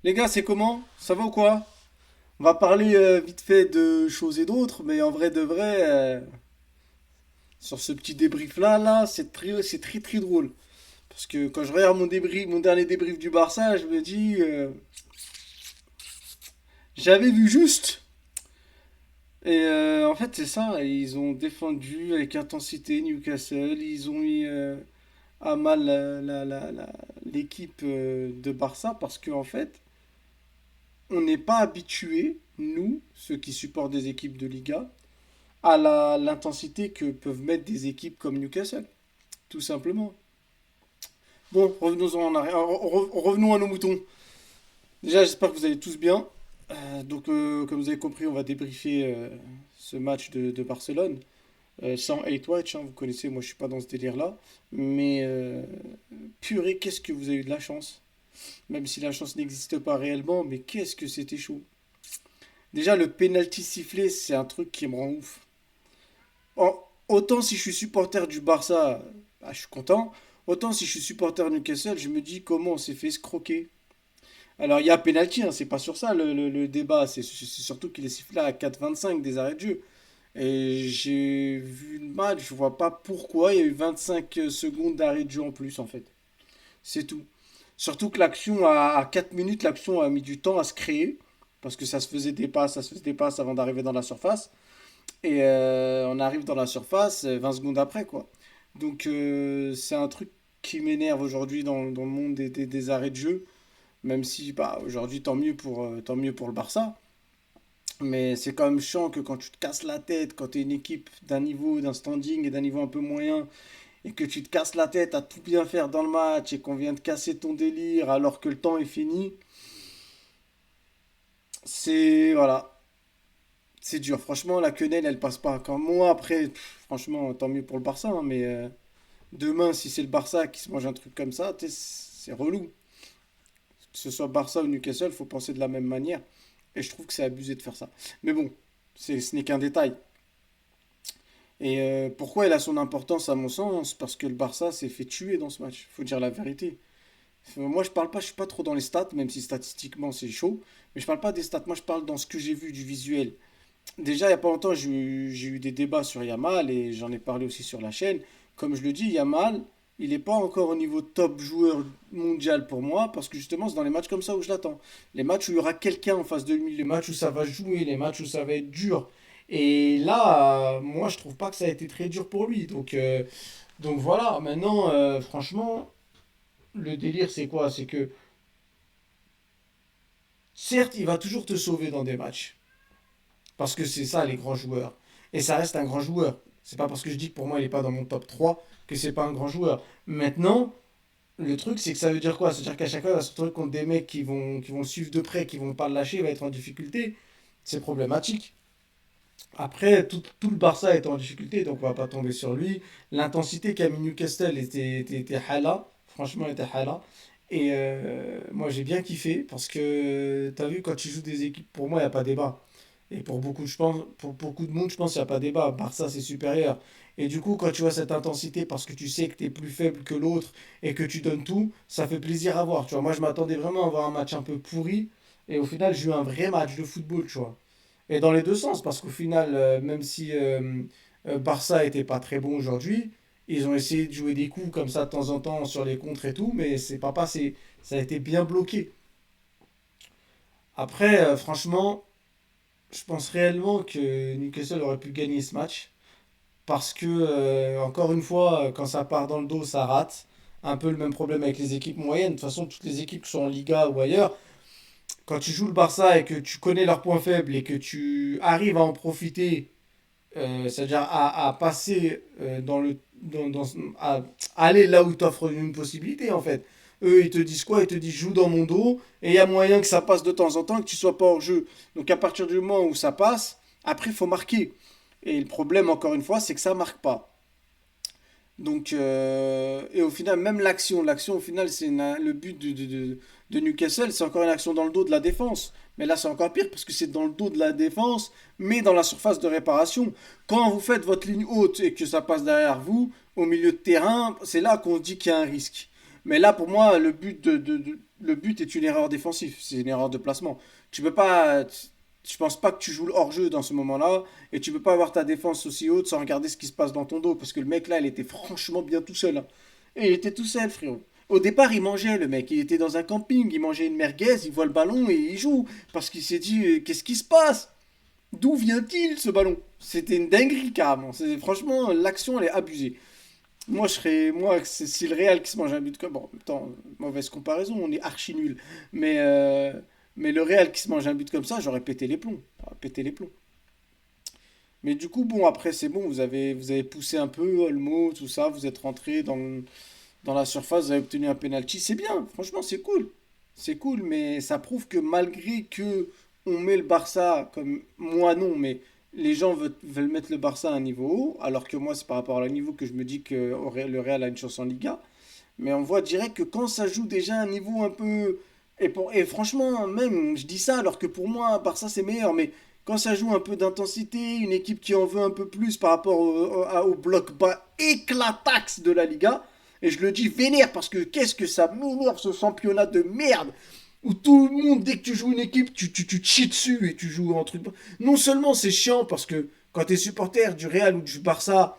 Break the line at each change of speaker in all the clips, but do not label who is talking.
Les gars, c'est comment? Ça va ou quoi? On va parler vite fait de choses et d'autres, mais en vrai de vrai, sur ce petit débrief là, c'est très très drôle. Parce que quand je regarde mon débrief, mon dernier débrief du Barça, je me dis, j'avais vu juste. Et en fait, c'est ça. Ils ont défendu avec intensité Newcastle. Ils ont mis à mal l'équipe de Barça parce qu'en fait, on n'est pas habitué, nous, ceux qui supportent des équipes de Liga, à l'intensité que peuvent mettre des équipes comme Newcastle, tout simplement. Bon, revenons en arrière, revenons à nos moutons. Déjà, j'espère que vous allez tous bien. Comme vous avez compris, on va débriefer ce match de Barcelone. Sans hate watch, hein, vous connaissez, moi je suis pas dans ce délire-là. Mais purée, qu'est-ce que vous avez eu de la chance. Même si la chance n'existe pas réellement, mais qu'est-ce que c'était chaud. Déjà, le penalty sifflé, c'est un truc qui me rend ouf. Autant si je suis supporter du Barça, bah, je suis content. Autant si je suis supporter de Newcastle, je me dis comment on s'est fait escroquer. Alors il y a penalty, hein, c'est pas sur ça le débat, c'est surtout qu'il est sifflé à 4,25 des arrêts de jeu. Et j'ai vu le match, je vois pas pourquoi il y a eu 25 secondes d'arrêt de jeu en plus en fait. C'est tout. Surtout que l'action, à 4 minutes, l'action a mis du temps à se créer. Parce que ça se faisait des passes avant d'arriver dans la surface. Et on arrive dans la surface 20 secondes après, quoi. Donc c'est un truc qui m'énerve aujourd'hui dans le monde des arrêts de jeu. Même si bah, aujourd'hui, tant mieux pour le Barça. Mais c'est quand même chiant que quand tu te casses la tête, quand tu es une équipe d'un niveau, d'un standing et d'un niveau un peu moyen, et que tu te casses la tête à tout bien faire dans le match et qu'on vient de casser ton délire alors que le temps est fini, c'est voilà, c'est dur. Franchement, la quenelle, elle passe pas. Quand moi, après, franchement, tant mieux pour le Barça, hein, mais demain, si c'est le Barça qui se mange un truc comme ça, c'est relou. Que ce soit Barça ou Newcastle, faut penser de la même manière. Et je trouve que c'est abusé de faire ça. Mais bon, ce n'est qu'un détail. Et pourquoi il a son importance à mon sens? Parce que le Barça s'est fait tuer dans ce match. Faut dire la vérité. Moi, je parle pas, je suis pas trop dans les stats, même si statistiquement c'est chaud. Mais je parle pas des stats. Moi, je parle dans ce que j'ai vu du visuel. Déjà, il y a pas longtemps, j'ai eu des débats sur Yamal et j'en ai parlé aussi sur la chaîne. Comme je le dis, Yamal, il n'est pas encore au niveau top joueur mondial pour moi, parce que justement, c'est dans les matchs comme ça où je l'attends. Les matchs où il y aura quelqu'un en face de lui, les matchs où ça va jouer, les matchs où ça va être dur. Et là, moi, je trouve pas que ça a été très dur pour lui. Donc voilà, maintenant, franchement, le délire, c'est quoi? C'est que, certes, il va toujours te sauver dans des matchs. Parce que c'est ça les grands joueurs. Et ça reste un grand joueur. C'est pas parce que je dis que pour moi il n'est pas dans mon top 3 que c'est pas un grand joueur. Maintenant, le truc c'est que ça veut dire quoi? Ça veut dire qu'à chaque fois il va se retrouver contre des mecs qui vont le suivre de près, qui vont pas le lâcher, il va être en difficulté. C'est problématique. Après, tout le Barça est en difficulté, donc on va pas tomber sur lui. L'intensité qu'a mis Newcastle était hala. Franchement, elle était hala. Et moi j'ai bien kiffé parce que t'as vu quand tu joues des équipes, pour moi il n'y a pas débat. Et pour beaucoup, je pense, pour beaucoup de monde, je pense qu'il n'y a pas débat. Barça, c'est supérieur. Et du coup, quand tu vois cette intensité, parce que tu sais que tu es plus faible que l'autre et que tu donnes tout, ça fait plaisir à voir. Tu vois, moi, je m'attendais vraiment à voir un match un peu pourri. Et au final, j'ai eu un vrai match de football, tu vois. Et dans les deux sens, parce qu'au final, même si Barça était pas très bon aujourd'hui, ils ont essayé de jouer des coups comme ça de temps en temps sur les contres et tout, mais c'est pas passé. Ça a été bien bloqué. Après, franchement, je pense réellement que Newcastle aurait pu gagner ce match parce que, encore une fois, quand ça part dans le dos, ça rate. Un peu le même problème avec les équipes moyennes. De toute façon, toutes les équipes qui sont en Liga ou ailleurs, quand tu joues le Barça et que tu connais leurs points faibles et que tu arrives à en profiter, c'est-à-dire à passer à aller là où t'offre une possibilité en fait. Eux, ils te disent quoi? Ils te disent joue dans mon dos et il y a moyen que ça passe de temps en temps, que tu sois pas hors jeu. Donc à partir du moment où ça passe, après il faut marquer. Et le problème, encore une fois, c'est que ça marque pas. Donc, et au final, même l'action au final, le but de Newcastle, c'est encore une action dans le dos de la défense. Mais là, c'est encore pire parce que c'est dans le dos de la défense, mais dans la surface de réparation. Quand vous faites votre ligne haute et que ça passe derrière vous, au milieu de terrain, c'est là qu'on dit qu'il y a un risque. Mais là, pour moi, le but est une erreur défensive. C'est une erreur de placement. Tu peux pas. Je pense pas que tu joues le hors-jeu dans ce moment-là. Et tu peux pas avoir ta défense aussi haute sans regarder ce qui se passe dans ton dos. Parce que le mec là, il était franchement bien tout seul, hein. Et il était tout seul, frérot. Au départ, il mangeait, le mec. Il était dans un camping, il mangeait une merguez, il voit le ballon et il joue. Parce qu'il s'est dit, qu'est-ce qui se passe? D'où vient-il ce ballon? C'était une dinguerie carrément. Franchement, l'action elle est abusée. Moi, c'est le Real qui se mange un but comme. Bon, en même temps, mauvaise comparaison, on est archi nul. Mais, euh, mais le Real qui se mange un but comme ça, j'aurais pété les plombs. J'aurais pété les plombs. Mais du coup, bon, après, c'est bon, vous avez poussé un peu, Olmo, tout ça, vous êtes rentré dans la surface, vous avez obtenu un penalty. C'est bien, franchement, c'est cool. C'est cool, mais ça prouve que malgré que on met le Barça, comme moi non, mais les gens veulent mettre le Barça à un niveau haut, alors que moi, c'est par rapport au niveau que je me dis que le Real a une chance en Liga. Mais on voit direct que quand ça joue déjà à un niveau un peu. Et franchement, même, je dis ça alors que pour moi, Barça c'est meilleur, mais quand ça joue un peu d'intensité, une équipe qui en veut un peu plus par rapport au bloc bas éclataxe de la Liga, et je le dis vénère parce que qu'est-ce que ça m'énerve ce championnat de merde où tout le monde, dès que tu joues une équipe, tu te chies dessus et tu joues en truc. Non seulement c'est chiant parce que quand tu es supporter du Real ou du Barça,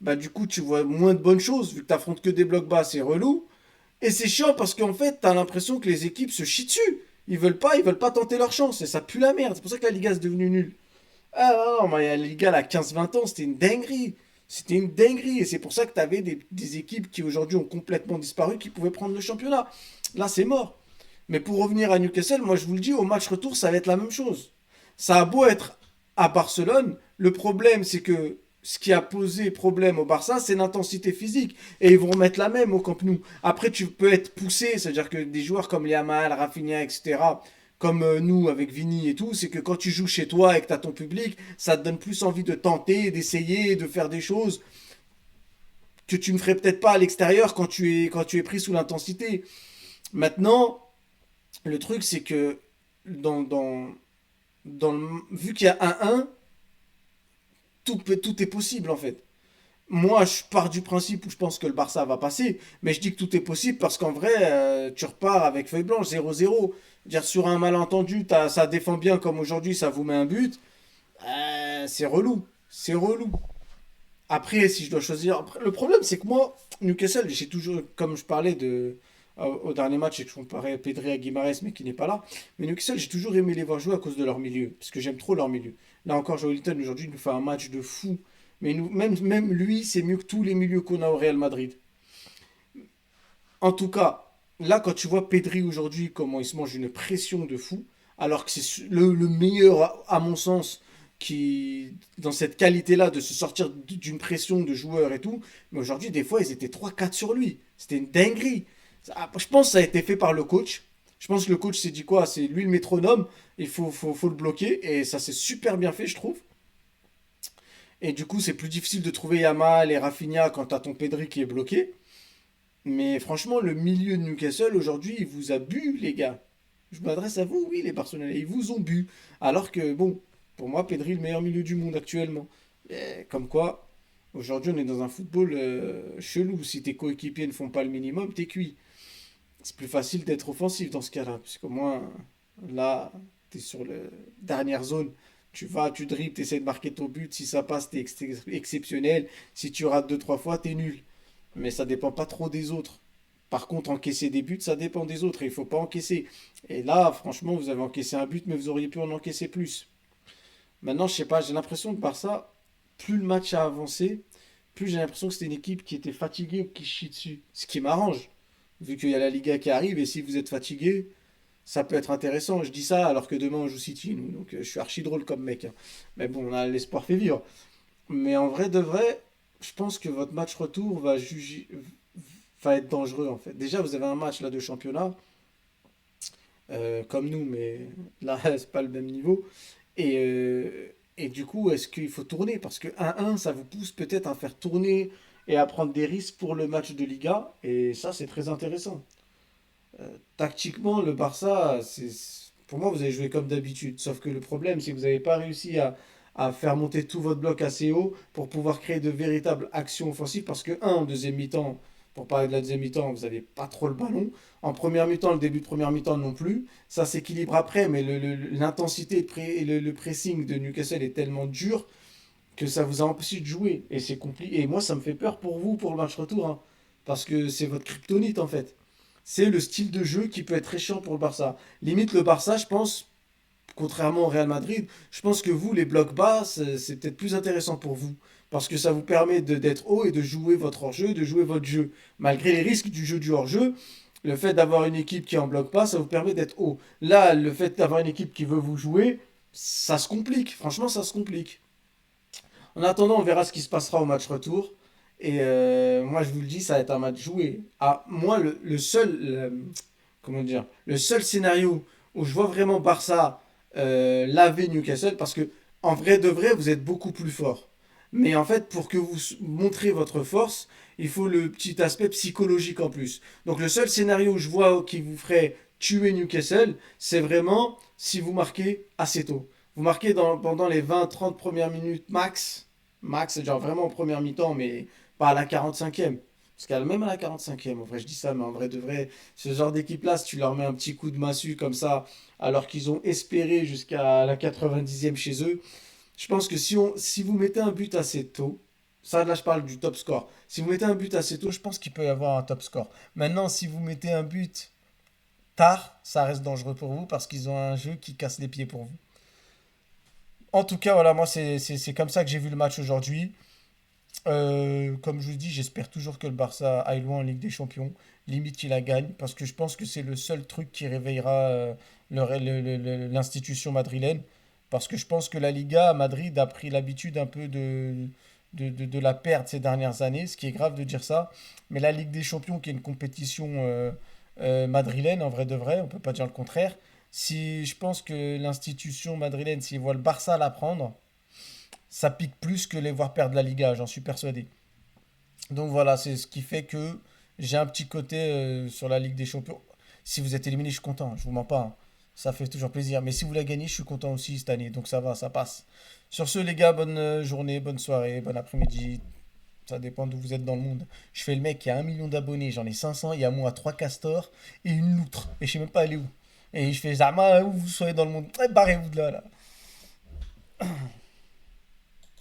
bah du coup tu vois moins de bonnes choses vu que t'affrontes que des blocs bas, c'est relou. Et c'est chiant parce qu'en fait t'as l'impression que les équipes se chient dessus. Ils veulent pas tenter leur chance et ça pue la merde. C'est pour ça que la Liga est devenue nulle. Ah non, non, la Liga à 15-20 ans c'était une dinguerie. C'était une dinguerie et c'est pour ça que t'avais des équipes qui aujourd'hui ont complètement disparu qui pouvaient prendre le championnat. Là c'est mort. Mais pour revenir à Newcastle, moi je vous le dis, au match retour ça va être la même chose. Ça a beau être à Barcelone, le problème c'est que ce qui a posé problème au Barça, c'est l'intensité physique. Et ils vont remettre la même au Camp Nou. Après, tu peux être poussé, c'est-à-dire que des joueurs comme Yamal, Rafinha, etc., comme nous avec Vini et tout, c'est que quand tu joues chez toi et que tu as ton public, ça te donne plus envie de tenter, d'essayer, de faire des choses que tu ne ferais peut-être pas à l'extérieur quand tu es pris sous l'intensité. Maintenant, le truc, c'est que dans, dans, vu qu'il y a 1-1, tout est possible en fait. Moi, je pars du principe où je pense que le Barça va passer, mais je dis que tout est possible parce qu'en vrai, tu repars avec feuille blanche 0-0. Dire sur un malentendu, ça défend bien comme aujourd'hui, ça vous met un but, c'est relou. C'est relou. Après, si je dois choisir. Le problème, c'est que moi, Newcastle, j'ai toujours. Comme je parlais au dernier match et que je comparais Pedri à Guimarães, mais qui n'est pas là. Mais Newcastle, j'ai toujours aimé les voir jouer à cause de leur milieu. Parce que j'aime trop leur milieu. Là encore, Joe Linton, aujourd'hui, il nous fait un match de fou. Mais même lui, c'est mieux que tous les milieux qu'on a au Real Madrid. En tout cas, là, quand tu vois Pedri aujourd'hui, comment il se mange une pression de fou, alors que c'est le meilleur, à mon sens, dans cette qualité-là, de se sortir d'une pression de joueur et tout. Mais aujourd'hui, des fois, ils étaient 3-4 sur lui. C'était une dinguerie. Je pense que ça a été fait par le coach. Je pense que le coach s'est dit quoi? C'est lui le métronome, il faut le bloquer. Et ça, c'est super bien fait, je trouve. Et du coup, c'est plus difficile de trouver Yamal et Rafinha quand t'as ton Pedri qui est bloqué. Mais franchement, le milieu de Newcastle, aujourd'hui, il vous a bu, les gars. Je m'adresse à vous, oui, les Barcelonais. Ils vous ont bu. Alors que, bon, pour moi, Pedri est le meilleur milieu du monde actuellement. Comme quoi, aujourd'hui, on est dans un football chelou. Si tes coéquipiers ne font pas le minimum, t'es cuit. C'est plus facile d'être offensif dans ce cas-là. Parce qu'au moins, là, t'es sur la dernière zone. Tu vas, tu dribbles, t'essaies de marquer ton but. Si ça passe, t'es exceptionnel. Si tu rates deux, trois fois, t'es nul. Mais ça dépend pas trop des autres. Par contre, encaisser des buts, ça dépend des autres et il faut pas encaisser. Et là, franchement, vous avez encaissé un but, mais vous auriez pu en encaisser plus. Maintenant, je sais pas, j'ai l'impression que Barça, plus le match a avancé, plus j'ai l'impression que c'était une équipe qui était fatiguée ou qui chie dessus. Ce qui m'arrange, vu qu'il y a la Liga qui arrive et si vous êtes fatigué, ça peut être intéressant. Je dis ça alors que demain on joue City, nous, donc je suis archi drôle comme mec, hein. Mais bon, on a l'espoir fait vivre. Mais en vrai de vrai, je pense que votre match retour va être dangereux en fait. Déjà, vous avez un match là de championnat, comme nous, mais là, c'est pas le même niveau. Et du coup, est-ce qu'il faut tourner? Parce que 1-1, ça vous pousse peut-être à faire tourner et à prendre des risques pour le match de Liga. Et ça, c'est très intéressant. Tactiquement, le Barça, pour moi, vous avez joué comme d'habitude. Sauf que le problème, c'est que vous n'avez pas réussi à faire monter tout votre bloc assez haut pour pouvoir créer de véritables actions offensives. Parce que, un, en deuxième mi-temps,
Pour parler de la deuxième mi-temps, vous n'avez pas trop le ballon. En première mi-temps, le début de première mi-temps non plus. Ça s'équilibre après, mais l'intensité et le pressing de Newcastle est tellement dur que ça vous a empêché de jouer. Et c'est compliqué. Et moi, ça me fait peur pour vous pour le match retour, hein. Parce que c'est votre kryptonite en fait. C'est le style de jeu qui peut être très chiant pour le Barça. Limite, le Barça, je pense, contrairement au Real Madrid, je pense que vous, les blocs bas, c'est peut-être plus intéressant pour vous. Parce que ça vous permet d'être haut et de jouer votre hors-jeu, de jouer votre jeu. Malgré les risques du jeu du hors-jeu, le fait d'avoir une équipe qui en bloque pas, ça vous permet d'être haut. Là, le fait d'avoir une équipe qui veut vous jouer, ça se complique. Franchement, ça se complique. En attendant, on verra ce qui se passera au match retour. Et moi, je vous le dis, ça va être un match joué. Ah, moi, comment dire, le seul scénario où je vois vraiment Barça laver Newcastle, parce que en vrai de vrai, vous êtes beaucoup plus fort. Mais en fait, pour que vous montrez votre force, il faut le petit aspect psychologique en plus. Donc le seul scénario où je vois qui vous ferait tuer Newcastle, c'est vraiment si vous marquez assez tôt. Vous marquez pendant les 20-30 premières minutes max. Max, c'est genre vraiment en première mi-temps, mais pas à la 45e. Parce qu'elle même à la 45e, en vrai, je dis ça, mais en vrai de vrai, ce genre d'équipe-là, si tu leur mets un petit coup de massue comme ça, alors qu'ils ont espéré jusqu'à la 90e chez eux, je pense que si vous mettez un but assez tôt, ça là je parle du top score, si vous mettez un but assez tôt, je pense qu'il peut y avoir un top score. Maintenant, si vous mettez un but tard, ça reste dangereux pour vous parce qu'ils ont un jeu qui casse les pieds pour vous. En tout cas, voilà, moi c'est comme ça que j'ai vu le match aujourd'hui. Comme je vous dis, j'espère toujours que le Barça aille loin en Ligue des Champions. Limite, il la gagne parce que je pense que c'est le seul truc qui réveillera l'institution madrilène. Parce que je pense que la Liga à Madrid a pris l'habitude un peu de la perdre ces dernières années, ce qui est grave de dire ça. Mais la Ligue des Champions, qui est une compétition madrilène, en vrai de vrai, on peut pas dire le contraire. Si je pense que l'institution madrilène, s'il voit le Barça la prendre, ça pique plus que les voir perdre la Liga, j'en suis persuadé. Donc voilà, c'est ce qui fait que j'ai un petit côté sur la Ligue des Champions. Si vous êtes éliminé, je suis content, je vous mens pas, hein. Ça fait toujours plaisir. Mais si vous la gagnez, je suis content aussi cette année. Donc ça va, ça passe. Sur ce, les gars, bonne journée, bonne soirée, bon après-midi. Ça dépend d'où vous êtes dans le monde. Je fais le mec qui a 1 million d'abonnés, j'en ai 500, il y a moi 3 castors et une loutre. Et je sais même pas aller où. Et je fais Zama, où vous soyez dans le monde. Eh, barrez-vous de là, là.